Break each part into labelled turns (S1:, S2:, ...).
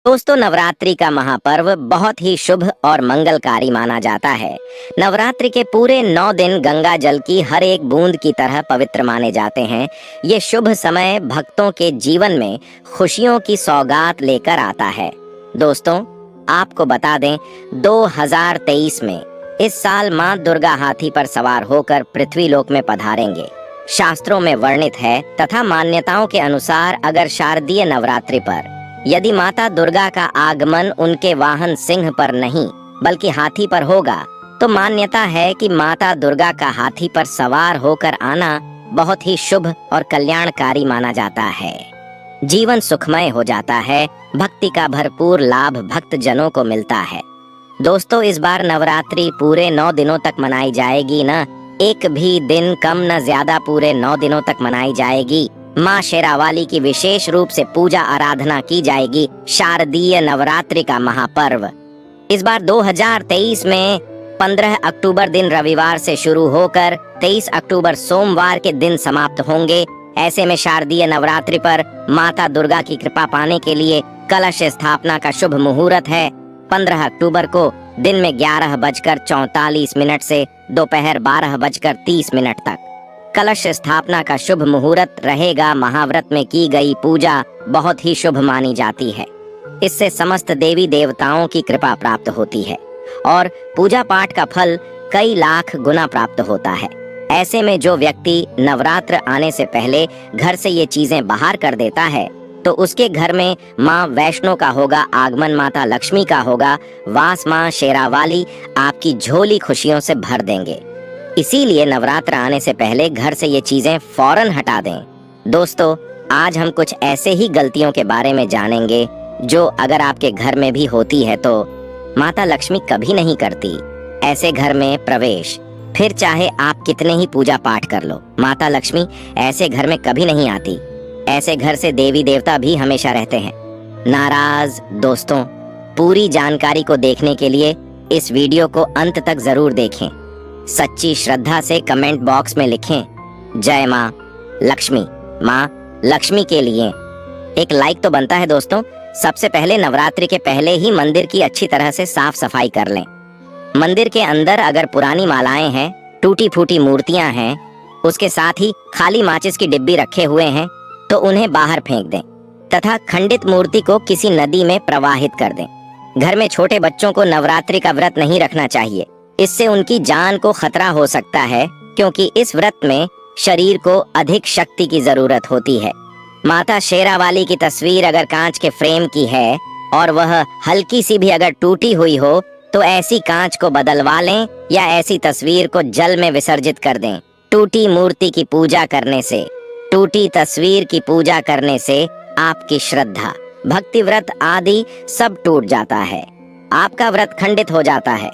S1: दोस्तों, नवरात्रि का महापर्व बहुत ही शुभ और मंगलकारी माना जाता है। नवरात्रि के पूरे 9 दिन गंगा जल की हर एक बूंद की तरह पवित्र माने जाते हैं। ये शुभ समय भक्तों के जीवन में खुशियों की सौगात लेकर आता है। दोस्तों, आपको बता दें, 2023 में इस साल माँ दुर्गा हाथी पर सवार होकर पृथ्वी लोक में पधारेंगे। शास्त्रों में वर्णित है तथा मान्यताओं के अनुसार अगर शारदीय नवरात्रि पर यदि माता दुर्गा का आगमन उनके वाहन सिंह पर नहीं बल्कि हाथी पर होगा तो मान्यता है कि माता दुर्गा का हाथी पर सवार होकर आना बहुत ही शुभ और कल्याणकारी माना जाता है। जीवन सुखमय हो जाता है, भक्ति का भरपूर लाभ भक्त जनों को मिलता है। दोस्तों, इस बार नवरात्रि पूरे 9 दिनों तक मनाई जाएगी ना, एक भी दिन कम न ज्यादा पूरे 9 दिनों तक मनाई जाएगी। माँ शेरावाली की विशेष रूप से पूजा आराधना की जाएगी। शारदीय नवरात्रि का महापर्व इस बार 2023 में 15 अक्टूबर दिन रविवार से शुरू होकर 23 अक्टूबर सोमवार के दिन समाप्त होंगे। ऐसे में शारदीय नवरात्रि पर माता दुर्गा की कृपा पाने के लिए कलश स्थापना का शुभ मुहूर्त है। 15 अक्टूबर को दिन में 11:44 से दोपहर 12:30 तक कलश स्थापना का शुभ मुहूर्त रहेगा। महाव्रत में की गई पूजा बहुत ही शुभ मानी जाती है। इससे समस्त देवी देवताओं की कृपा प्राप्त होती है और पूजा पाठ का फल कई लाख गुना प्राप्त होता है। ऐसे में जो व्यक्ति नवरात्र आने से पहले घर से ये चीजें बाहर कर देता है तो उसके घर में माँ वैष्णो का होगा आगमन, माता लक्ष्मी का होगा वास। माँ शेरावाली आपकी झोली खुशियों से भर देंगे। इसीलिए नवरात्र आने से पहले घर से ये चीजें फौरन हटा दें। दोस्तों, आज हम कुछ ऐसे ही गलतियों के बारे में जानेंगे जो अगर आपके घर में भी होती है तो माता लक्ष्मी कभी नहीं करती ऐसे घर में प्रवेश। फिर चाहे आप कितने ही पूजा पाठ कर लो, माता लक्ष्मी ऐसे घर में कभी नहीं आती। ऐसे घर से देवी देवता भी हमेशा रहते हैं नाराज। दोस्तों, पूरी जानकारी को देखने के लिए इस वीडियो को अंत तक जरूर देखें। सच्ची श्रद्धा से कमेंट बॉक्स में लिखें जय माँ लक्ष्मी। माँ लक्ष्मी के लिए एक लाइक तो बनता है। दोस्तों, सबसे पहले नवरात्रि के पहले ही मंदिर की अच्छी तरह से साफ सफाई कर लें। मंदिर के अंदर अगर पुरानी मालाएं हैं, टूटी फूटी मूर्तियां हैं, उसके साथ ही खाली माचिस की डिब्बी रखे हुए हैं तो उन्हें बाहर फेंक दें तथा खंडित मूर्ति को किसी नदी में प्रवाहित कर दें। घर में छोटे बच्चों को नवरात्रि का व्रत नहीं रखना चाहिए। इससे उनकी जान को खतरा हो सकता है क्योंकि इस व्रत में शरीर को अधिक शक्ति की जरूरत होती है। माता शेरावाली की तस्वीर अगर कांच के फ्रेम की है और वह हल्की सी भी अगर टूटी हुई हो तो ऐसी कांच को बदलवा लें या ऐसी तस्वीर को जल में विसर्जित कर दें। टूटी मूर्ति की पूजा करने से, टूटी तस्वीर की पूजा करने से आपकी श्रद्धा, भक्ति व्रत आदि सब टूट जाता है, आपका व्रत खंडित हो जाता है।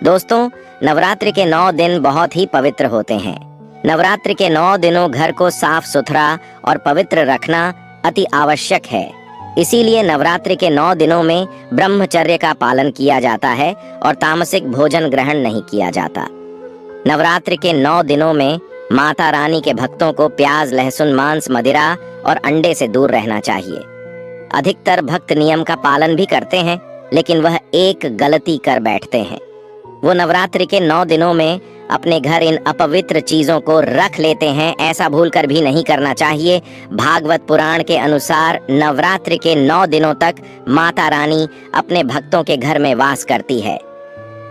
S1: दोस्तों, नवरात्रि के 9 दिन बहुत ही पवित्र होते हैं। नवरात्रि के 9 दिनों घर को साफ सुथरा और पवित्र रखना अति आवश्यक है। इसीलिए नवरात्रि के 9 दिनों में ब्रह्मचर्य का पालन किया जाता है और तामसिक भोजन ग्रहण नहीं किया जाता। नवरात्रि के 9 दिनों में माता रानी के भक्तों को प्याज, लहसुन, मांस, मदिरा और अंडे से दूर रहना चाहिए। अधिकतर भक्त नियम का पालन भी करते हैं, लेकिन वह एक गलती कर बैठते हैं। वो नवरात्रि के 9 दिनों में अपने घर इन अपवित्र चीजों को रख लेते हैं। ऐसा भूलकर भी नहीं करना चाहिए। भागवत पुराण के अनुसार नवरात्रि के 9 दिनों तक माता रानी अपने भक्तों के घर में वास करती है।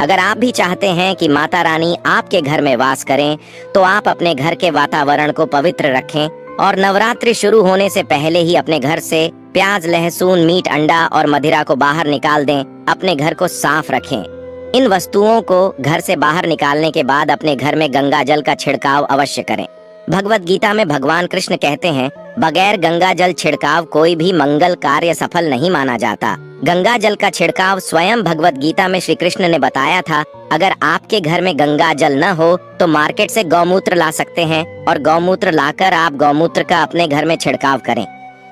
S1: अगर आप भी चाहते हैं कि माता रानी आपके घर में वास करें तो आप अपने घर के वातावरण को पवित्र रखें और नवरात्रि शुरू होने से पहले ही अपने घर से प्याज, लहसुन, मीट, अंडा और मदिरा को बाहर निकाल दें। अपने घर को साफ रखें। इन वस्तुओं को घर से बाहर निकालने के बाद अपने घर में गंगा जल का छिड़काव अवश्य करें। भगवत गीता में भगवान कृष्ण कहते हैं, बगैर गंगा जल छिड़काव कोई भी मंगल कार्य सफल नहीं माना जाता। गंगा जल का छिड़काव स्वयं भगवत गीता में श्री कृष्ण ने बताया था। अगर आपके घर में गंगा जल न हो तो मार्केट से गौमूत्र ला सकते हैं और गौमूत्र लाकर आप गौमूत्र का अपने घर में छिड़काव करें।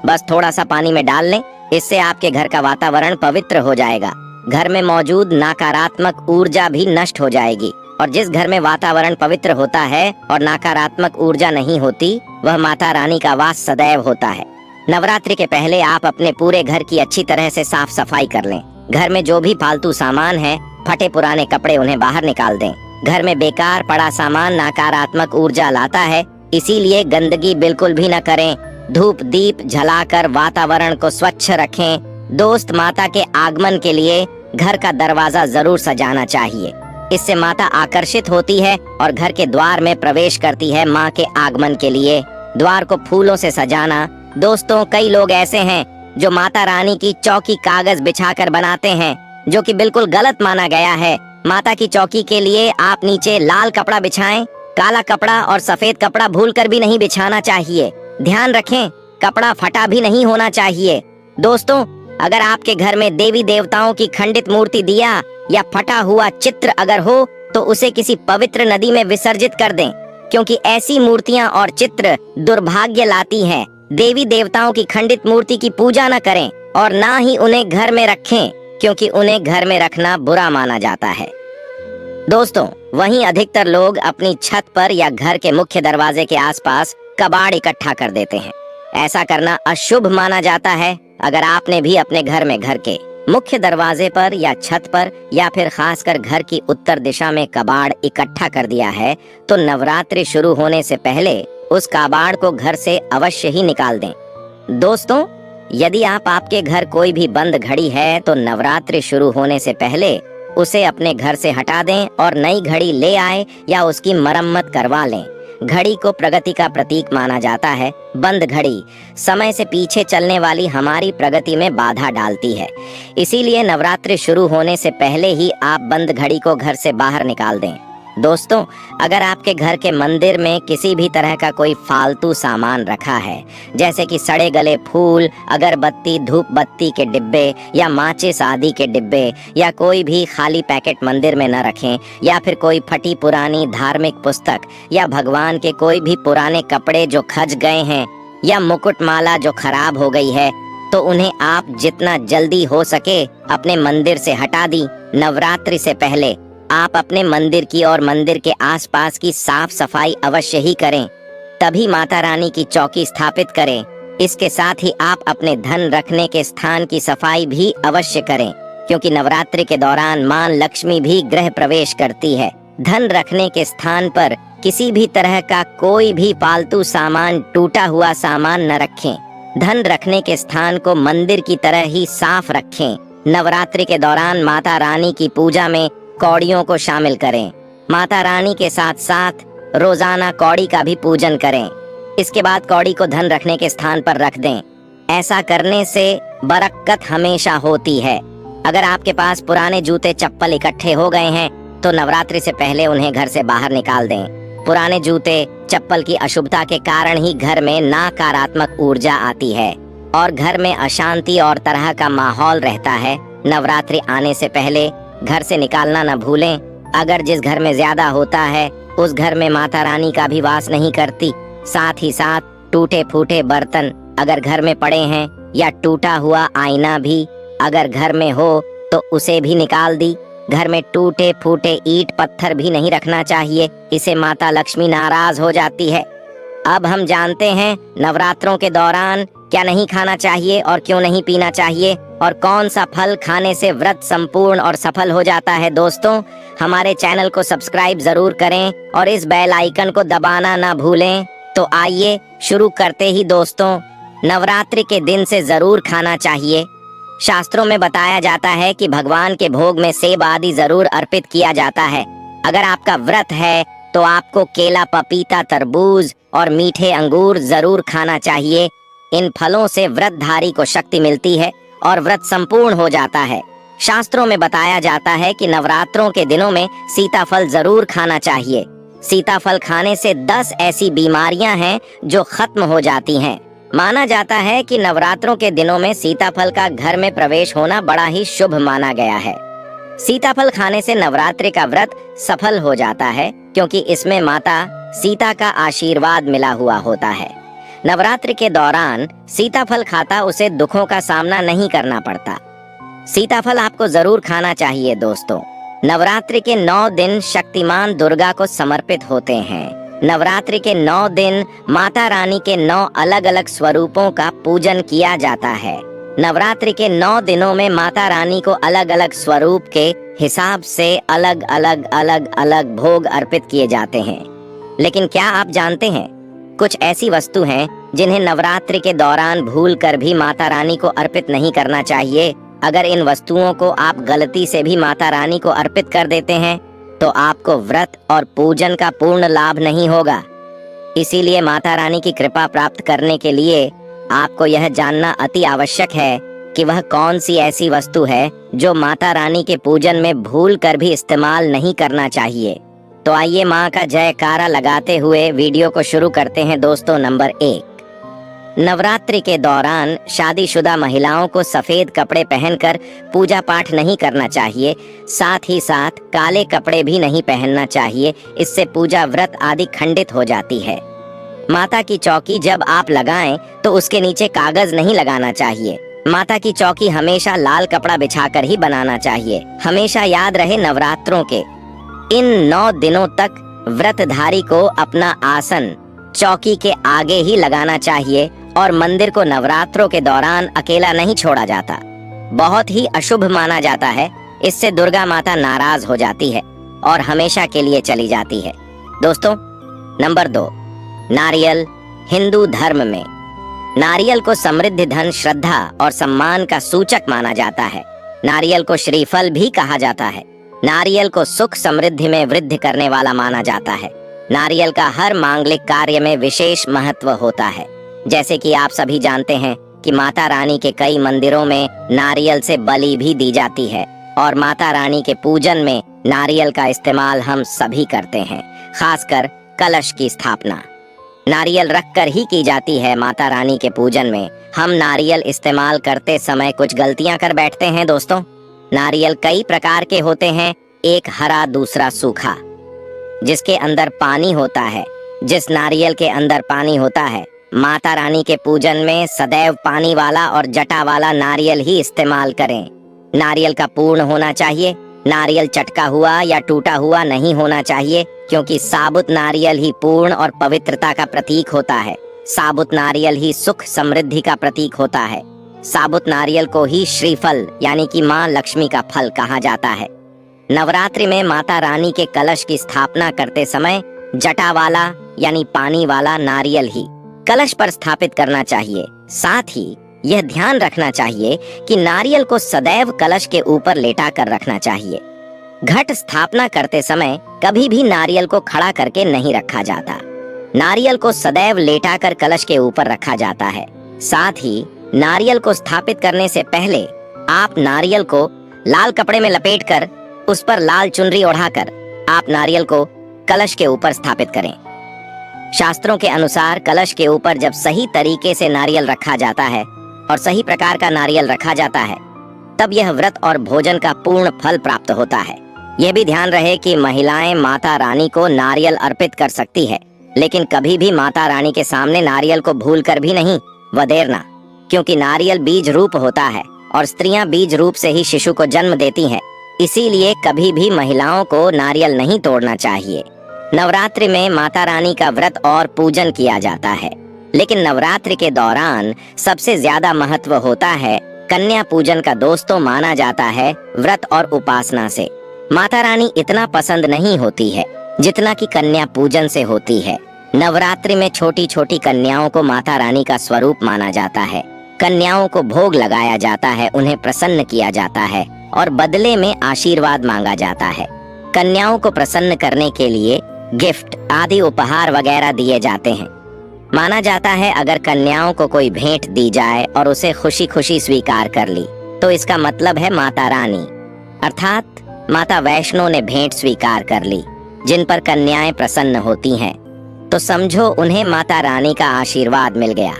S1: बस थोड़ा सा पानी में डाल लें, इससे आपके घर का वातावरण पवित्र हो जाएगा। घर में मौजूद नकारात्मक ऊर्जा भी नष्ट हो जाएगी और जिस घर में वातावरण पवित्र होता है और नकारात्मक ऊर्जा नहीं होती, वह माता रानी का वास सदैव होता है। नवरात्रि के पहले आप अपने पूरे घर की अच्छी तरह से साफ सफाई कर लें। घर में जो भी फालतू सामान है, फटे पुराने कपड़े, उन्हें बाहर निकाल दें। घर में बेकार पड़ा सामान नकारात्मक ऊर्जा लाता है, इसीलिए गंदगी बिल्कुल भी न करें। धूप दीप जलाकर वातावरण को स्वच्छ रखें। दोस्त, माता के आगमन के लिए घर का दरवाजा जरूर सजाना चाहिए। इससे माता आकर्षित होती है और घर के द्वार में प्रवेश करती है माँ के आगमन के लिए। द्वार को फूलों से सजाना। दोस्तों, कई लोग ऐसे हैं जो माता रानी की चौकी कागज बिछाकर बनाते हैं, जो कि बिल्कुल गलत माना गया है। माता की चौकी के लिए आप नीचे लाल कपड़ा बिछाएं। काला कपड़ा और सफेद कपड़ा भूलकर भी नहीं बिछाना चाहिए। ध्यान रखें, कपड़ा फटा भी नहीं होना चाहिए। दोस्तों, अगर आपके घर में देवी देवताओं की खंडित मूर्ति, दिया या फटा हुआ चित्र अगर हो, तो उसे किसी पवित्र नदी में विसर्जित कर दें, क्योंकि ऐसी मूर्तियां और चित्र दुर्भाग्य लाती हैं। देवी देवताओं की खंडित मूर्ति की पूजा न करें और ना ही उन्हें घर में रखें, क्योंकि उन्हें घर में रखना बुरा माना जाता है। दोस्तों, वहीं अधिकतर लोग अपनी छत पर या घर के मुख्य दरवाजे के आसपास कबाड़ इकट्ठा कर देते हैं। ऐसा करना अशुभ माना जाता है। अगर आपने भी अपने घर में घर के मुख्य दरवाजे पर या छत पर या फिर खासकर घर की उत्तर दिशा में कबाड़ इकट्ठा कर दिया है, तो नवरात्रि शुरू होने से पहले उस कबाड़ को घर से अवश्य ही निकाल दें। दोस्तों, यदि आपके घर कोई भी बंद घड़ी है, तो नवरात्रि शुरू होने से पहले उसे अपने घर से हटा दें और नई घड़ी ले आए या उसकी मरम्मत करवा लें। घड़ी को प्रगति का प्रतीक माना जाता है। बंद घड़ी समय से पीछे चलने वाली हमारी प्रगति में बाधा डालती है। इसीलिए नवरात्रि शुरू होने से पहले ही आप बंद घड़ी को घर से बाहर निकाल दें। दोस्तों, अगर आपके घर के मंदिर में किसी भी तरह का कोई फालतू सामान रखा है, जैसे कि सड़े गले फूल, अगरबत्ती, धूप बत्ती के डिब्बे या माचिस आदि के डिब्बे, या कोई भी खाली पैकेट मंदिर में न रखें, या फिर कोई फटी पुरानी धार्मिक पुस्तक या भगवान के कोई भी पुराने कपड़े जो खज गए हैं, या मुकुटमाला जो खराब हो गई है, तो उन्हें आप जितना जल्दी हो सके अपने मंदिर से हटा दी। नवरात्रि से पहले आप अपने मंदिर की और मंदिर के आसपास की साफ सफाई अवश्य ही करें, तभी माता रानी की चौकी स्थापित करें। इसके साथ ही आप अपने धन रखने के स्थान की सफाई भी अवश्य करें, क्योंकि नवरात्रि के दौरान मां लक्ष्मी भी गृह प्रवेश करती है। धन रखने के स्थान पर किसी भी तरह का कोई भी पालतू सामान, टूटा हुआ सामान न रखें। धन रखने के स्थान को मंदिर की तरह ही साफ रखें। नवरात्रि के दौरान माता रानी की पूजा में कौड़ियों को शामिल करें। माता रानी के साथ साथ रोजाना कौड़ी का भी पूजन करें। इसके बाद कौड़ी को धन रखने के स्थान पर रख दें। ऐसा करने से बरकत हमेशा होती है। अगर आपके पास पुराने जूते चप्पल इकट्ठे हो गए हैं, तो नवरात्रि से पहले उन्हें घर से बाहर निकाल दें। पुराने जूते चप्पल की अशुभता के कारण ही घर में नकारात्मक ऊर्जा आती है और घर में अशांति और तरह का माहौल रहता है। नवरात्रि आने से पहले घर से निकालना न भूलें। अगर जिस घर में ज्यादा होता है, उस घर में माता रानी का भी वास नहीं करती। साथ ही साथ टूटे फूटे बर्तन अगर घर में पड़े हैं, या टूटा हुआ आईना भी अगर घर में हो, तो उसे भी निकाल दी। घर में टूटे फूटे ईंट पत्थर भी नहीं रखना चाहिए, इसे माता लक्ष्मी नाराज हो जाती है। अब हम जानते हैं नवरात्रों के दौरान क्या नहीं खाना चाहिए और क्यों नहीं पीना चाहिए, और कौन सा फल खाने से व्रत संपूर्ण और सफल हो जाता है। दोस्तों, हमारे चैनल को सब्सक्राइब जरूर करें और इस बेल आइकन को दबाना ना भूलें। तो आइए शुरू करते ही दोस्तों। नवरात्रि के दिन से जरूर खाना चाहिए। शास्त्रों में बताया जाता है कि भगवान के भोग में सेब आदि जरूर अर्पित किया जाता है। अगर आपका व्रत है तो आपको केला, पपीता, तरबूज और मीठे अंगूर जरूर खाना चाहिए। इन फलों से व्रतधारी को शक्ति मिलती है और व्रत संपूर्ण हो जाता है। शास्त्रों में बताया जाता है कि नवरात्रों के दिनों में सीताफल जरूर खाना चाहिए। सीताफल खाने से 10 ऐसी बीमारियां हैं जो खत्म हो जाती हैं। माना जाता है कि नवरात्रों के दिनों में सीताफल का घर में प्रवेश होना बड़ा ही शुभ माना गया है। सीताफल खाने से नवरात्रि का व्रत सफल हो जाता है, क्योंकि इसमें माता सीता का आशीर्वाद मिला हुआ होता है। नवरात्रि के दौरान सीताफल खाता उसे दुखों का सामना नहीं करना पड़ता। सीताफल आपको जरूर खाना चाहिए दोस्तों। नवरात्रि के 9 दिन शक्तिमान दुर्गा को समर्पित होते हैं। नवरात्रि के 9 दिन माता रानी के 9 अलग अलग स्वरूपों का पूजन किया जाता है। नवरात्रि के 9 दिनों में माता रानी को अलग अलग स्वरूप के हिसाब से अलग अलग भोग अर्पित किए जाते हैं। लेकिन क्या आप जानते हैं, कुछ ऐसी वस्तु हैं जिन्हें नवरात्रि के दौरान भूलकर भी माता रानी को अर्पित नहीं करना चाहिए। अगर इन वस्तुओं को आप गलती से भी माता रानी को अर्पित कर देते हैं तो आपको व्रत और पूजन का पूर्ण लाभ नहीं होगा। इसीलिए माता रानी की कृपा प्राप्त करने के लिए आपको यह जानना अति आवश्यक है कि वह कौन सी ऐसी वस्तु है जो माता रानी के पूजन में भूल कर भी इस्तेमाल नहीं करना चाहिए। तो आइए माँ का जयकारा लगाते हुए वीडियो को शुरू करते हैं दोस्तों। नंबर 1, नवरात्रि के दौरान शादीशुदा महिलाओं को सफेद कपड़े पहनकर पूजा पाठ नहीं करना चाहिए। साथ ही साथ काले कपड़े भी नहीं पहनना चाहिए, इससे पूजा व्रत आदि खंडित हो जाती है। माता की चौकी जब आप लगाएं तो उसके नीचे कागज नहीं लगाना चाहिए। माता की चौकी हमेशा लाल कपड़ा बिछाकर ही बनाना चाहिए। हमेशा याद रहे, नवरात्रों के इन 9 दिनों तक व्रतधारी को अपना आसन चौकी के आगे ही लगाना चाहिए और मंदिर को नवरात्रों के दौरान अकेला नहीं छोड़ा जाता। बहुत ही अशुभ माना जाता है। इससे दुर्गा माता नाराज हो जाती है और हमेशा के लिए चली जाती है। दोस्तों, नंबर 2, नारियल। हिंदू धर्म में नारियल को समृद्धि, धन, श्रद्धा और सम्मान का सूचक माना जाता है। नारियल को श्रीफल भी कहा जाता है। नारियल को सुख समृद्धि में वृद्धि करने वाला माना जाता है। नारियल का हर मांगलिक कार्य में विशेष महत्व होता है। जैसे कि आप सभी जानते हैं कि माता रानी के कई मंदिरों में नारियल से बलि भी दी जाती है और माता रानी के पूजन में नारियल का इस्तेमाल हम सभी करते हैं। खासकर कलश की स्थापना नारियल रखकर ही की जाती है। माता रानी के पूजन में हम नारियल इस्तेमाल करते समय कुछ गलतियां कर बैठते हैं दोस्तों। नारियल कई प्रकार के होते हैं, एक हरा, दूसरा सूखा, जिसके अंदर पानी होता है। जिस नारियल के अंदर पानी होता है, माता रानी के पूजन में सदैव पानी वाला और जटा वाला नारियल ही इस्तेमाल करें। नारियल का पूर्ण होना चाहिए। नारियल चटका हुआ या टूटा हुआ नहीं होना चाहिए, क्योंकि साबुत नारियल ही पूर्ण और पवित्रता का प्रतीक होता है। साबुत नारियल ही सुख समृद्धि का प्रतीक होता है। साबुत नारियल को ही श्रीफल यानी कि माँ लक्ष्मी का फल कहा जाता है। नवरात्रि में माता रानी के कलश की स्थापना करते समय जटा वाला यानी पानी वाला नारियल ही कलश पर स्थापित करना चाहिए। साथ ही यह ध्यान रखना चाहिए कि नारियल को सदैव कलश के ऊपर लेटा कर रखना चाहिए। घट स्थापना करते समय कभी भी नारियल को खड़ा करके नहीं रखा जाता। नारियल को सदैव लेटा कर कलश के ऊपर रखा जाता है। साथ ही नारियल को स्थापित करने से पहले आप नारियल को लाल कपड़े में लपेटकर उस पर लाल चुनरी ओढ़ाकर आप नारियल को कलश के ऊपर स्थापित करें। शास्त्रों के अनुसार कलश के ऊपर जब सही तरीके से नारियल रखा जाता है और सही प्रकार का नारियल रखा जाता है, तब यह व्रत और भोजन का पूर्ण फल प्राप्त होता है। यह भी ध्यान रहे कि महिलाएं माता रानी को नारियल अर्पित कर सकती है, लेकिन कभी भी माता रानी के सामने नारियल को भूलकर भी नहीं वदेरना, क्योंकि नारियल बीज रूप होता है और स्त्रियां बीज रूप से ही शिशु को जन्म देती हैं। इसीलिए कभी भी महिलाओं को नारियल नहीं तोड़ना चाहिए। नवरात्रि में माता रानी का व्रत और पूजन किया जाता है, लेकिन नवरात्रि के दौरान सबसे ज्यादा महत्व होता है कन्या पूजन का। दोस्तों, माना जाता है व्रत और उपासना से माता रानी इतना पसंद नहीं होती है जितना कि कन्या पूजन से होती है। नवरात्रि में छोटी छोटी कन्याओं को माता रानी का स्वरूप माना जाता है। कन्याओं को भोग लगाया जाता है, उन्हें प्रसन्न किया जाता है और बदले में आशीर्वाद मांगा जाता है। कन्याओं को प्रसन्न करने के लिए गिफ्ट आदि उपहार वगैरह दिए जाते हैं। माना जाता है अगर कन्याओं को कोई भेंट दी जाए और उसे खुशी खुशी स्वीकार कर ली तो इसका मतलब है माता रानी अर्थात माता वैष्णो ने भेंट स्वीकार कर ली। जिन पर कन्याएं प्रसन्न होती हैं तो समझो उन्हें माता रानी का आशीर्वाद मिल गया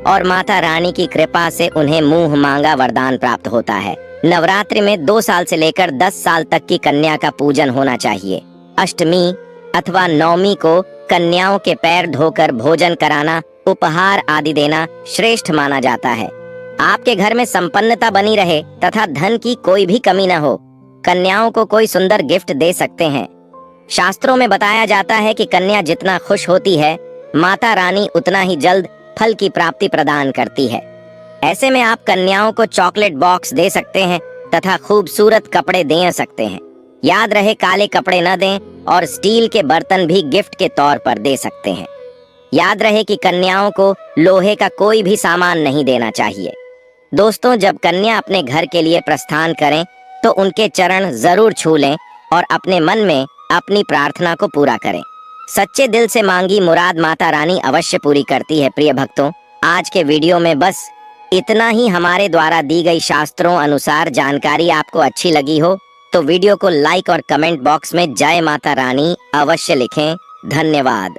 S1: और माता रानी की कृपा से उन्हें मुंह मांगा वरदान प्राप्त होता है। नवरात्रि में 2 साल से लेकर 10 साल तक की कन्या का पूजन होना चाहिए। अष्टमी अथवा नवमी को कन्याओं के पैर धोकर भोजन कराना, उपहार आदि देना श्रेष्ठ माना जाता है। आपके घर में संपन्नता बनी रहे तथा धन की कोई भी कमी न हो, कन्याओं को कोई सुंदर गिफ्ट दे सकते हैं। शास्त्रों में बताया जाता है कि कन्या जितना खुश होती है, माता रानी उतना ही जल्द फल की प्राप्ति प्रदान करती है। ऐसे में आप कन्याओं को चॉकलेट बॉक्स दे सकते हैं तथा खूबसूरत कपड़े दे सकते हैं। याद रहे, काले कपड़े न दें और स्टील के बर्तन भी गिफ्ट के तौर पर दे सकते हैं। याद रहे कि कन्याओं को लोहे का कोई भी सामान नहीं देना चाहिए। दोस्तों, जब कन्या अपने घर के लिए प्रस्थान करें तो उनके चरण जरूर छू लें और अपने मन में अपनी प्रार्थना को पूरा करें। सच्चे दिल से मांगी मुराद माता रानी अवश्य पूरी करती है। प्रिय भक्तों, आज के वीडियो में बस इतना ही। हमारे द्वारा दी गई शास्त्रों अनुसार जानकारी आपको अच्छी लगी हो तो वीडियो को लाइक और कमेंट बॉक्स में जय माता रानी अवश्य लिखें। धन्यवाद।